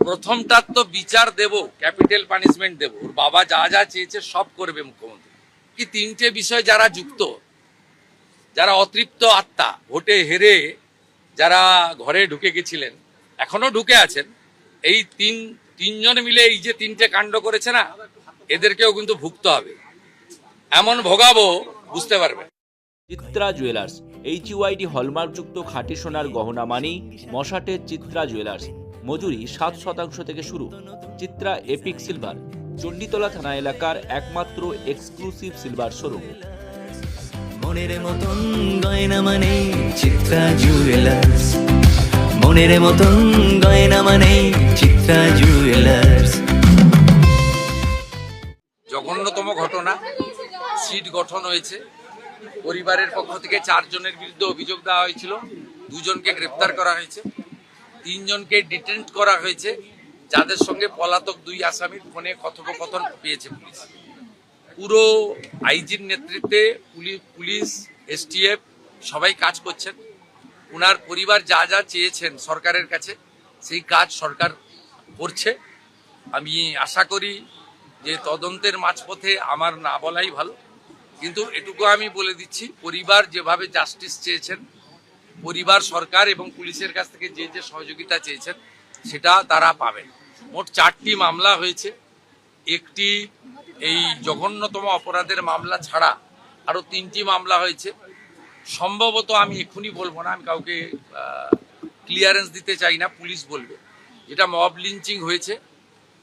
প্রথমটার তো বিচার দেব, ক্যাপিটাল পানিশমেন্ট দেব। ওর বাবা যা যা চেয়েছে সব করবে মুখ্যমন্ত্রী। কি তিনটে বিষয় যারা যুক্ত, যারা অতৃপ্ত আত্মা, ভোটে হেরে যারা ঘরে ঢুকে গেছিলেন, এখনো ঢুকে আছেন, এই তিনজন মিলে এই যে তিনটে কাণ্ড করেছে না, এদেরকেও কিন্তু ভুগতে হবে। এমন ভোগাবো বুঝতে পারবে। চিত্রা জুয়েলার্স HUID হলমার্কযুক্ত খাঁটি সোনার গহনা মানেই মশাটের চিত্রা জুয়েলার্স। মজুরি 7% থেকে শুরু। চিত্রা এপিক সিলভার, চণ্ডীতলা থানা এলাকার একমাত্র এক্সক্লুসিভ সিলভার শোরুম। মনের মতন গয়না মানে চিত্রা জুয়েলার্স, মনের মতন গয়না মানে চিত্রা জুয়েলার্স। জঘন্যতম ঘটনা, সিট গঠন হয়েছে। পরিবারের পক্ষ থেকে 4 জনের বিরুদ্ধে অভিযোগ দেওয়া হয়েছিল, 2 জনকে গ্রেপ্তার করা হয়েছে, 3 জনকে ডিটেন্ট করা হয়েছে, যাদের সঙ্গে পলাতক 2 আসামির ফোনে কথোপকথন পেয়েছে পুলিশ। পুরো আইজির নেতৃত্বে পুলিশ, STF সবাই কাজ করছেন। উনার পরিবার যা যা চেয়েছেন সরকারের কাছে, সেই কাজ সরকার করছে। আমি আশা করি যে তদন্তের মাঝপথে আমার না বলাই ভালো, কিন্তু এটুকু আমি বলে দিচ্ছি, পরিবার যেভাবে জাস্টিস চেয়েছেন, পরিবার সরকার এবং পুলিশের কাছ থেকে যে যে সহযোগিতা চেয়েছেন সেটা তারা পাবেন। মোট 4টি মামলা হয়েছে। একটি এই জঘন্যতম অপরাধের মামলা ছাড়া আরো 3টি মামলা হয়েছে। সম্ভবত আমি এক্ষুনি বলবো না, আমি কাউকে ক্লিয়ারেন্স দিতে চাই না, পুলিশ বলবে। যেটা মব লিঞ্চিং হয়েছে,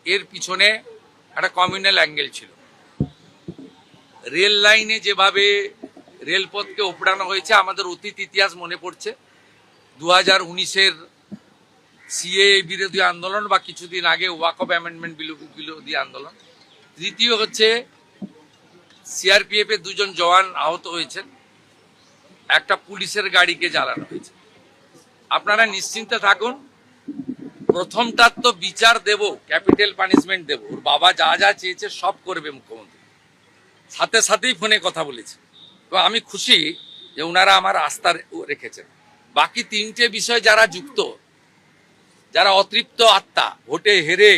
এর পিছনে একটা কমিউনাল অ্যাঙ্গেল ছিল। রেল লাইনে যেভাবে রেলপথকে উপড়ানো হয়েছে, আমাদের অতীত ইতিহাস মনে পড়ছে। 2019-এর CAA বিরোধী আন্দোলন বা কিছুদিন আগে ওয়াকফ অ্যামেন্ডমেন্ট বিরোধী আন্দোলন। তৃতীয় হচ্ছে CRPF-এর 2 জন জওয়ান আহত হয়েছেন, একটা পুলিশের গাড়িকে জ্বালানো হয়েছে। আপনারা নিশ্চিন্তে থাকুন, প্রথমটার তো বিচার দেব, ক্যাপিটাল পানিশমেন্ট দেব। ওর বাবা যা যা চেয়েছে সব করবে মুখ্যমন্ত্রী। সাথে সাথেই ফোনে কথা বলেছে। তো আমি খুশি যে ওনারা আমার আস্থা রেখেছেন। বাকি 3টে বিষয় যারা যুক্ত, যারা অতৃপ্ত আত্মা, ভোটে হেরে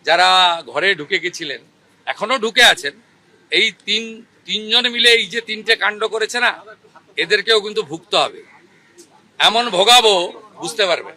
যারা ঘরে ঢুকে গেছিলেন, এখনো ঢুকে আছেন, এই তিনজন মিলে এই যে তিনটে কাণ্ড করেছে না, এদেরকেও কিন্তু ভুগতে হবে। এমন ভোগাবো বুঝতে পারবে।